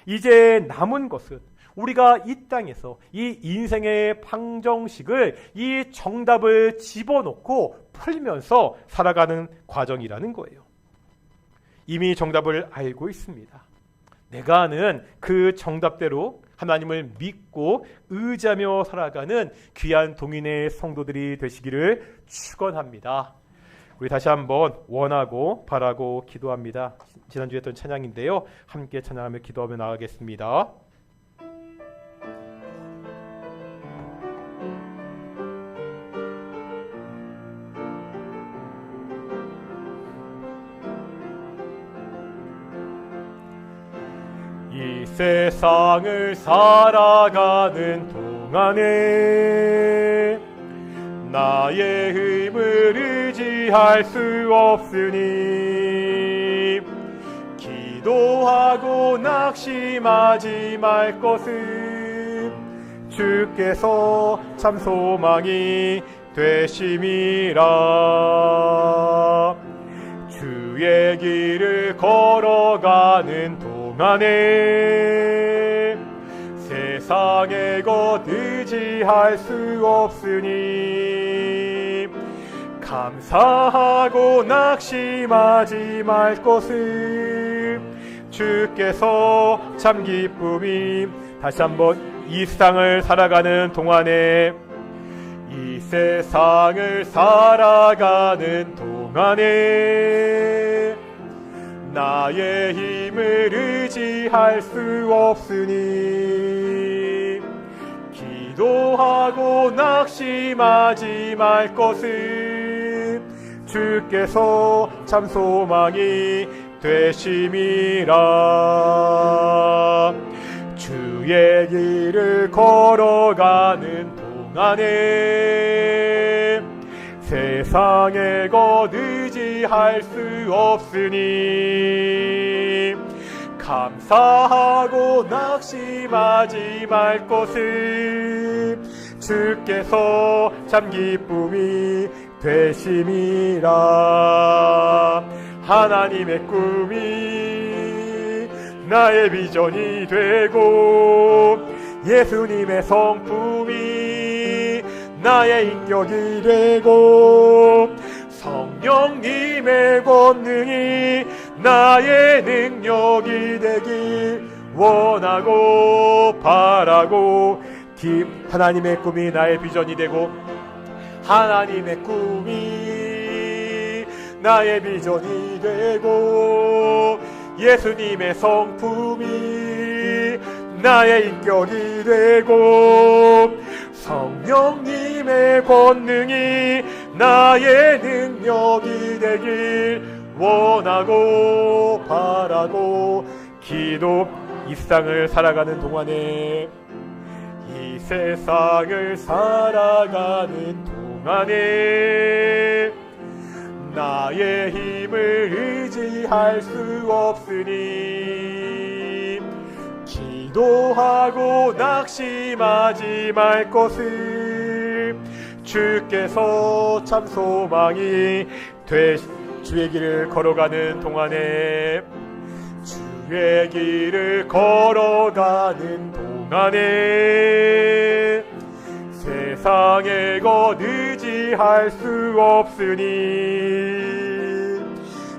이제 남은 것은 우리가 이 땅에서 이 인생의 방정식을, 이 정답을 집어넣고 풀면서 살아가는 과정이라는 거예요. 이미 정답을 알고 있습니다. 내가 아는 그 정답대로 하나님을 믿고 의지하며 살아가는 귀한 동인의 성도들이 되시기를 축원합니다. 우리 다시 한번 원하고 바라고 기도합니다. 지난주에 했던 찬양인데요. 함께 찬양하며 기도하며 나가겠습니다. 이 세상을 살아가는 동안에 나의 힘을 의지할 수 없으니 기도하고 낙심하지 말 것은 주께서 참 소망이 되심이라. 주의 길을 걸어가는 동안에 세상의 것 의지할 수 없으니 감사하고 낙심하지 말 것을 주께서 참 기쁨이. 다시 한번 이 세상을 살아가는 동안에, 이 세상을 살아가는 동안에 나의 힘을 의지할 수 없으니 기도하고 낙심하지 말 것은 주께서 참 소망이 되심이라. 주의 길을 걸어가는 동안에 세상의 것 의지할 수 없으니 감사하고 낙심하지 말 것을 주께서 참 기쁨이 되심이라. 하나님의 꿈이 나의 비전이 되고 예수님의 성품이 나의 인격이 되고 성령님의 권능이 나의 능력이 되길 원하고 바라고, 하나님의 꿈이 나의 비전이 되고 하나님의 꿈이 나의 비전이 되고 예수님의 성품이 나의 인격이 되고 성령님의 권능이 나의 능력이 되길 원하고 바라고 기도. 이 세상을 살아가는 동안에 이 세상을 살아가는 동안에 나의 힘을 의지할 수 없으니 기도하고 낙심하지 말 것을 주께서 참 소망이 되. 주의 길을 걸어가는 동안에 주의 길을 걸어가는 동안에 세상의 것 의지할 수 없으니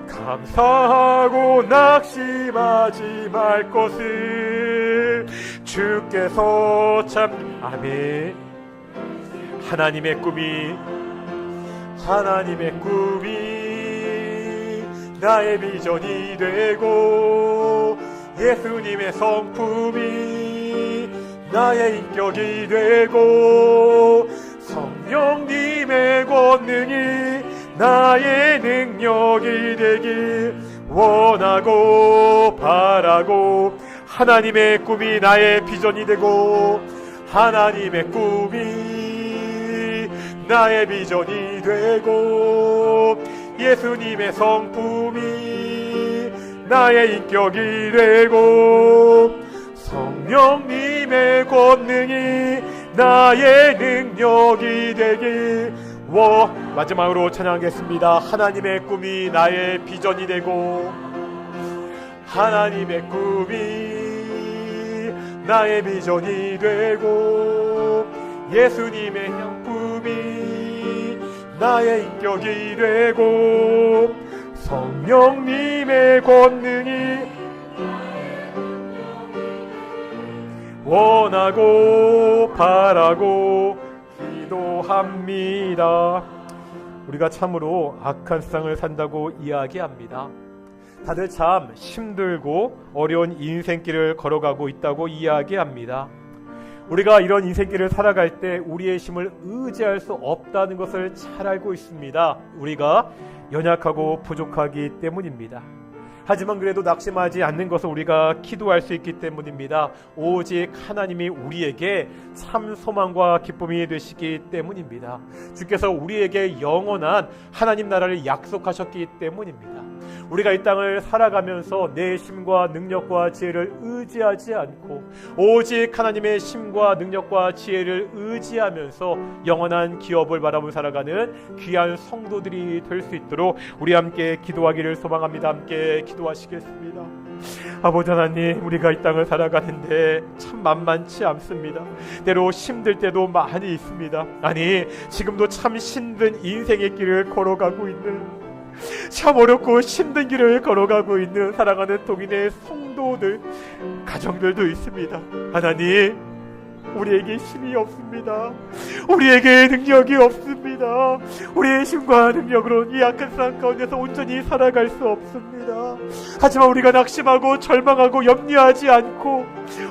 감사하고 낙심하지 말 것을 주께서 참. 아멘. 하나님의 꿈이 나의 비전이 되고 예수님의 성품이 나의 인격이 되고 성령님의 권능이 나의 능력이 되길 원하고 바라고 하나님의 꿈이 나의 비전이 되고 하나님의 꿈이 나의 비전이 되고 예수님의 성품이 나의 인격이 되고 성령님의 권능이 나의 능력이 되길 마지막으로 찬양하겠습니다. 하나님의 꿈이 나의 비전이 되고 하나님의 꿈이 나의 비전이 되고 예수님의 꿈이 나의 인격이 되고 성령님의 권능이 원하고 바라고 기도합니다. 우리가 참으로 악한 세상을 산다고 이야기합니다. 다들 참 힘들고 어려운 인생길을 걸어가고 있다고 이야기합니다. 우리가 이런 인생길을 살아갈 때 우리의 힘을 의지할 수 없다는 것을 잘 알고 있습니다. 우리가 연약하고 부족하기 때문입니다. 하지만 그래도 낙심하지 않는 것은 우리가 기도할 수 있기 때문입니다. 오직 하나님이 우리에게 참 소망과 기쁨이 되시기 때문입니다. 주께서 우리에게 영원한 하나님 나라를 약속하셨기 때문입니다. 우리가 이 땅을 살아가면서 내 힘과 능력과 지혜를 의지하지 않고 오직 하나님의 힘과 능력과 지혜를 의지하면서 영원한 기업을 바라보며 살아가는 귀한 성도들이 될 수 있도록 우리 함께 기도하기를 소망합니다. 함께 기도하시겠습니다. 아버지 하나님, 우리가 이 땅을 살아가는데 참 만만치 않습니다. 때로 힘들 때도 많이 있습니다. 아니, 지금도 참 힘든 인생의 길을 걸어가고 있는, 참 어렵고 힘든 길을 걸어가고 있는 사랑하는 동인의 성도들, 가정들도 있습니다. 하나님, 우리에게 힘이 없습니다. 우리에게 능력이 없습니다. 우리의 힘과 능력으로는 이 악한 세상 가운데서 온전히 살아갈 수 없습니다. 하지만 우리가 낙심하고 절망하고 염려하지 않고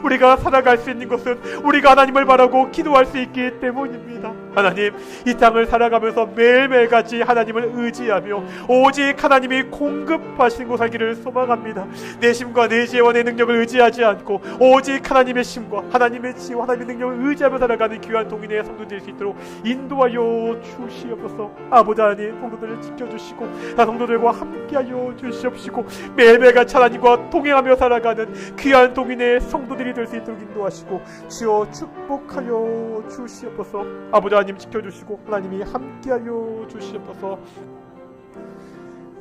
우리가 살아갈 수 있는 것은 우리가 하나님을 바라고 기도할 수 있기 때문입니다. 하나님, 이 땅을 살아가면서 매일매일같이 하나님을 의지하며 오직 하나님이 공급하시는 곳 살기를 소망합니다. 내 힘과 내 지혜와 내 능력을 의지하지 않고 오직 하나님의 힘과 하나님의 지혜와 하나님의 능력을 의지하며 살아가는 귀한 동인의 성도 될 수 있도록 인도하여 주시옵소서. 아버지 하나님, 성도들을 지켜주시고 나 성도들과 함께하여 주시옵시고 매일매일같이 하나님과 동행하며 살아가는 귀한 동인의 성도들이 될 수 있도록 인도하시고 주여 축복하여 주시옵소서. 아버지 하나님 지켜주시고 하나님이 함께하여 주시옵소서.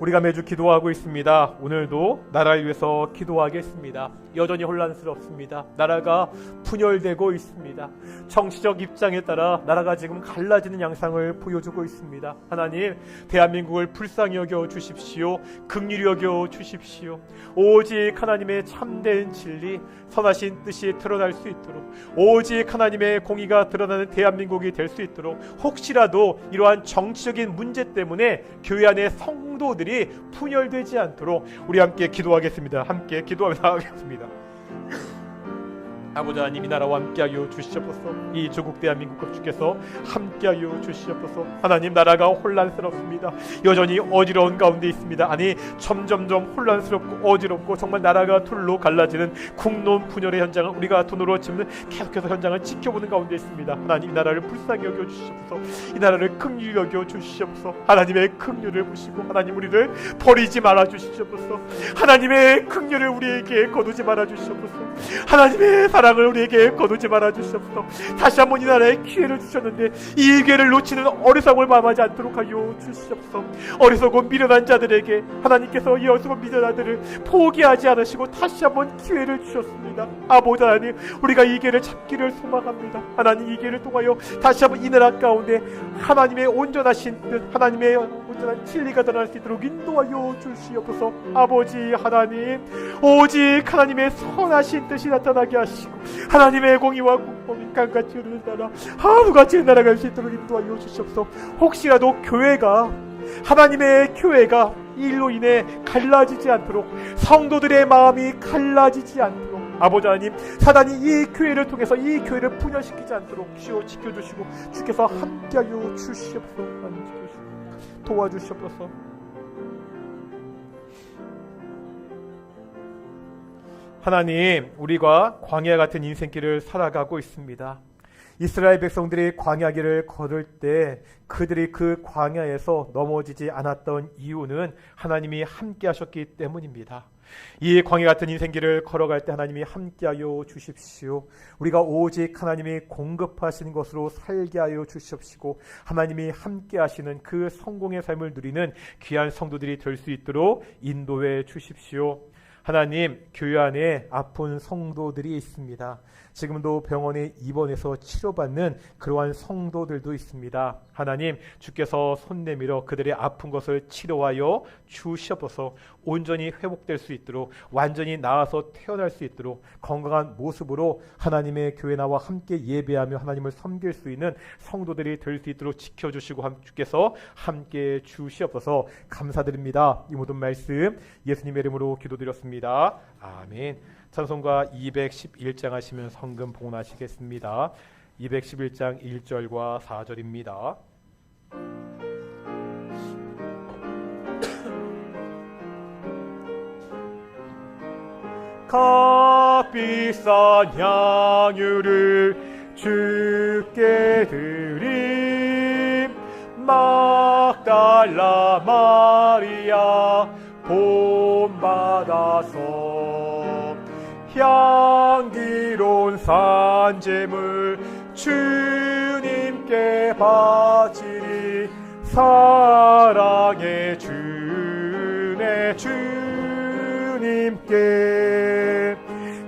우리가 매주 기도하고 있습니다. 오늘도 나라를 위해서 기도하겠습니다. 여전히 혼란스럽습니다. 나라가 분열되고 있습니다. 정치적 입장에 따라 나라가 지금 갈라지는 양상을 보여주고 있습니다. 하나님, 대한민국을 불쌍히 여겨 주십시오. 긍휼히 여겨 주십시오. 오직 하나님의 참된 진리, 선하신 뜻이 드러날 수 있도록, 오직 하나님의 공의가 드러나는 대한민국이 될 수 있도록, 혹시라도 이러한 정치적인 문제 때문에 교회 안의 성도들이 분열되지 않도록 우리 함께 기도하겠습니다. 함께 기도하며 나가겠습니다. 아버지 하나님, 이 나라와 함께하여 주시옵소서. 이 조국 대한민국과 주께서 함께하여 주시옵소서. 하나님, 나라가 혼란스럽습니다. 여전히 어지러운 가운데 있습니다. 아니, 점점점 혼란스럽고 어지럽고 정말 나라가 둘로 갈라지는 국론 분열의 현장을 우리가 눈으로 지금 계속해서 현장을 지켜보는 가운데 있습니다. 하나님, 이 나라를 불쌍히 여겨 주시옵소서. 이 나라를 긍휼히 여겨 주시옵소서. 하나님의 긍휼을 보시고 하나님, 우리를 버리지 말아 주시옵소서. 하나님의 긍휼을 우리에게 거두지 말아 주시옵소서. 하나님의 사랑을 우리에게 거두지 말아 주시옵소서. 다시 한번 이 나라에 기회를 주셨는데 이 기회를 놓치는 어리석음을 마음하지 않도록 하여 주시옵소서. 어리석고 미련한 자들에게 하나님께서 이 어리석은 미련한 자들을 포기하지 않으시고 다시 한번 기회를 주셨습니다. 아버지 하나님, 우리가 이 기회를 잡기를 소망합니다. 하나님, 이 기회를 통하여 다시 한번 이 나라 가운데 하나님의 온전하신 뜻, 하나님의 온전한 진리가 드러날 수 있도록 인도하여 주시옵소서. 아버지 하나님, 오직 하나님의 선하신 뜻이 나타나게 하시고 하나님의 공의와 공평이 강같이 흐르는 나라, 하루같이 나라갈 수 있도록 인도하여 주시옵소서. 혹시라도 하나님의 교회가 이 일로 인해 갈라지지 않도록, 성도들의 마음이 갈라지지 않도록, 아버지 하나님, 사단이 이 교회를 통해서 이 교회를 분열시키지 않도록 주여 지켜주시고 주께서 함께하여 주시옵소서. 도와주시옵소서. 하나님, 우리가 광야 같은 인생길을 살아가고 있습니다. 이스라엘 백성들이 광야길을 걸을 때 그들이 그 광야에서 넘어지지 않았던 이유는 하나님이 함께 하셨기 때문입니다. 이 광야 같은 인생길을 걸어갈 때 하나님이 함께하여 주십시오. 우리가 오직 하나님이 공급하시는 것으로 살게 하여 주시옵시고 하나님이 함께하시는 그 성공의 삶을 누리는 귀한 성도들이 될 수 있도록 인도해 주십시오. 하나님, 교회 안에 아픈 성도들이 있습니다. 지금도 병원에 입원해서 치료받는 그러한 성도들도 있습니다. 하나님, 주께서 손 내밀어 그들의 아픈 것을 치료하여 주시옵소서. 온전히 회복될 수 있도록, 완전히 나아서 태어날 수 있도록 건강한 모습으로 하나님의 교회 나와 함께 예배하며 하나님을 섬길 수 있는 성도들이 될 수 있도록 지켜주시고 주께서 함께 주시옵소서. 감사드립니다. 이 모든 말씀 예수님의 이름으로 기도드렸습니다. 아멘. 찬송가 211장 하시면 성금 봉헌하시겠습니다. 211장 1절과 4절입니다. 값비싼 향유를 주께 드림, 막달라 마리아 본받아서 향기로운 산제물 주님께 바치리, 사랑의 주네 주님께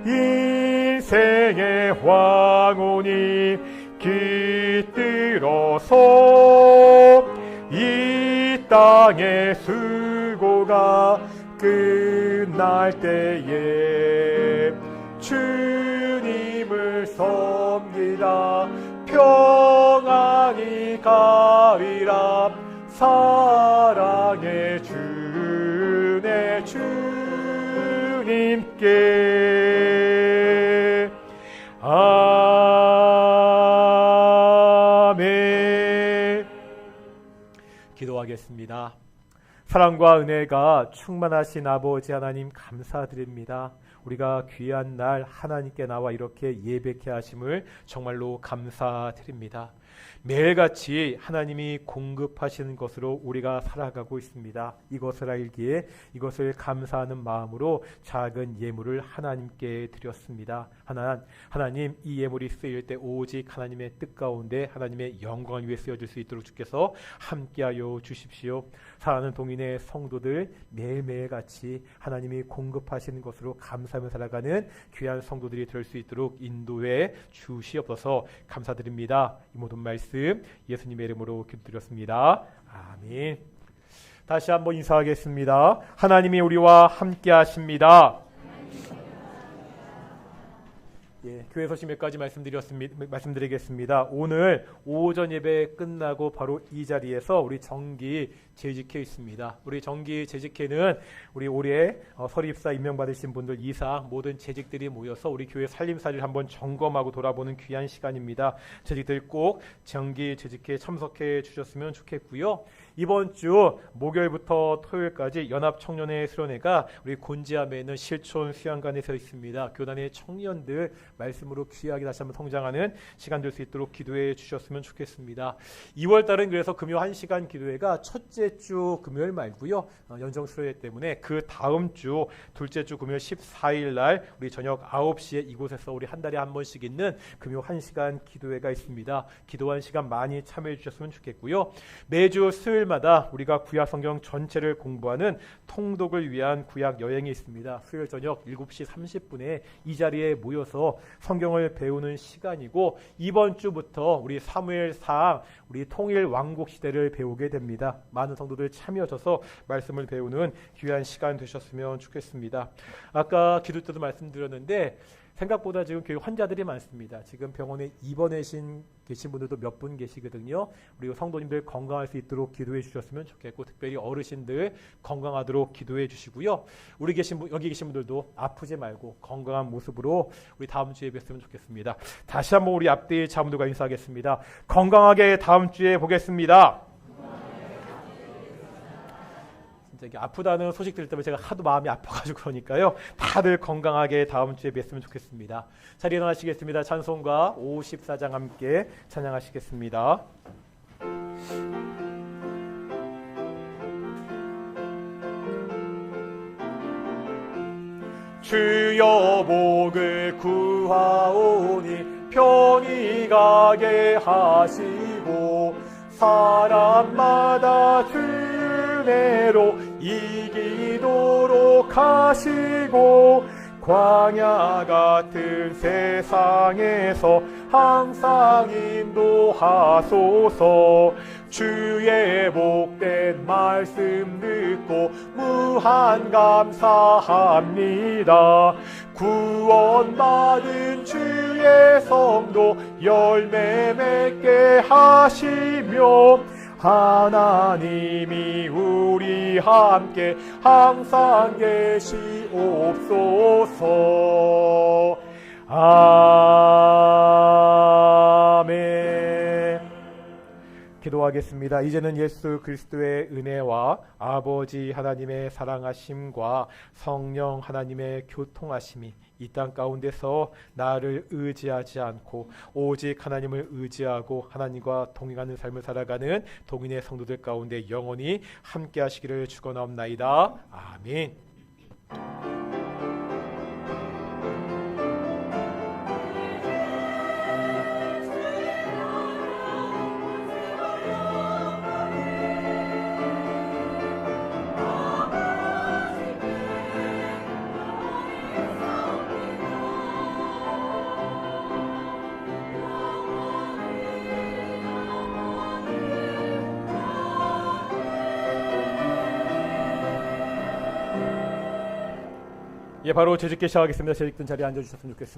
인생의 황혼이 깃들어서 이 땅의 수고가 끝날 때에 주님을 섬기다 평안히 가리라, 사랑의 주네 주님께. 아멘. 기도하겠습니다. 사랑과 은혜가 충만하신 아버지 하나님, 감사드립니다. 우리가 귀한 날 하나님께 나와 이렇게 예배케 하심을 정말로 감사드립니다. 매일같이 하나님이 공급하시는 것으로 우리가 살아가고 있습니다. 이것을 알기에 이것을 감사하는 마음으로 작은 예물을 하나님께 드렸습니다. 하나님, 이 예물이 쓰일 때 오직 하나님의 뜻 가운데 하나님의 영광을 위해 쓰여질 수 있도록 주께서 함께하여 주십시오. 사랑하는 동인 동인의 성도들 매일매일 같이 하나님이 공급하시는 것으로 감사하며 살아가는 귀한 성도들이 될 수 있도록 인도해 주시옵소서. 감사드립니다. 이 모든 말씀 예수님의 이름으로 기도드렸습니다. 아멘. 다시 한번 인사하겠습니다. 하나님이 우리와 함께 하십니다. 교회 소식 몇 가지 말씀드리겠습니다. 오늘 오전 예배 끝나고 바로 이 자리에서 우리 정기 재직회 있습니다. 우리 정기 재직회는 우리 올해 설립사 임명받으신 분들 이상 모든 재직들이 모여서 우리 교회 살림살이를 한번 점검하고 돌아보는 귀한 시간입니다. 재직들 꼭 정기 재직회에 참석해 주셨으면 좋겠고요. 이번 주 목요일부터 토요일까지 연합청년회 수련회가 우리 곤지암에 있는 실촌 수양관에서 있습니다. 교단의 청년들 말씀으로 귀하게 다시 한번 성장하는 시간 될 수 있도록 기도해 주셨으면 좋겠습니다. 2월달은 그래서 금요 1시간 기도회가 첫째 주 금요일 말고요. 연정 수련회 때문에 그 다음 주 둘째 주 금요일 14일 날 우리 저녁 9시에 이곳에서 우리 한 달에 한 번씩 있는 금요 1시간 기도회가 있습니다. 기도한 시간 많이 참여해 주셨으면 좋겠고요. 매주 수요일마다 우리가 구약 성경 전체를 공부하는 통독을 위한 구약 여행이 있습니다. 수요일 저녁 7시 30분에 이 자리에 모여서 성경을 배우는 시간이고, 이번 주부터 우리 사무엘상 우리 통일 왕국 시대를 배우게 됩니다. 많은 성도들 참여하셔서 말씀을 배우는 귀한 시간 되셨으면 좋겠습니다. 아까 기도 때도 말씀드렸는데 생각보다 지금 교회 환자들이 많습니다. 지금 병원에 입원해 계신 분들도 몇 분 계시거든요. 우리 성도님들 건강할 수 있도록 기도해 주셨으면 좋겠고, 특별히 어르신들 건강하도록 기도해 주시고요. 여기 계신 분들도 아프지 말고 건강한 모습으로 우리 다음 주에 뵀으면 좋겠습니다. 다시 한번 우리 앞뒤 자문들과 인사하겠습니다. 건강하게 다음 주에 보겠습니다. 이게 아프다는 소식 들을 때마다 제가 하도 마음이 아파가지고 그러니까요. 다들 건강하게 다음 주에 뵀으면 좋겠습니다. 자리에 일어나시겠습니다. 찬송가 54장 함께 찬양하시겠습니다. 주여 복을 구하오니 평이 가게 하시고 사람마다 주 은혜로 이기도록 하시고 광야 같은 세상에서 항상 인도하소서. 주의 복된 말씀 듣고 무한 감사합니다. 구원받은 주의 성도 열매 맺게 하시며 하나님이 우리 함께 항상 계시옵소서. 아멘. 기도하겠습니다. 이제는 예수 그리스도의 은혜와 아버지 하나님의 사랑하심과 성령 하나님의 교통하심이 이 땅 가운데서 나를 의지하지 않고 오직 하나님을 의지하고 하나님과 동행하는 삶을 살아가는 동인의 성도들 가운데 영원히 함께 하시기를 축원하옵나이다. 아멘. 바로 재직계 시작하겠습니다. 재직된 자리에 앉아주셨으면 좋겠습니다.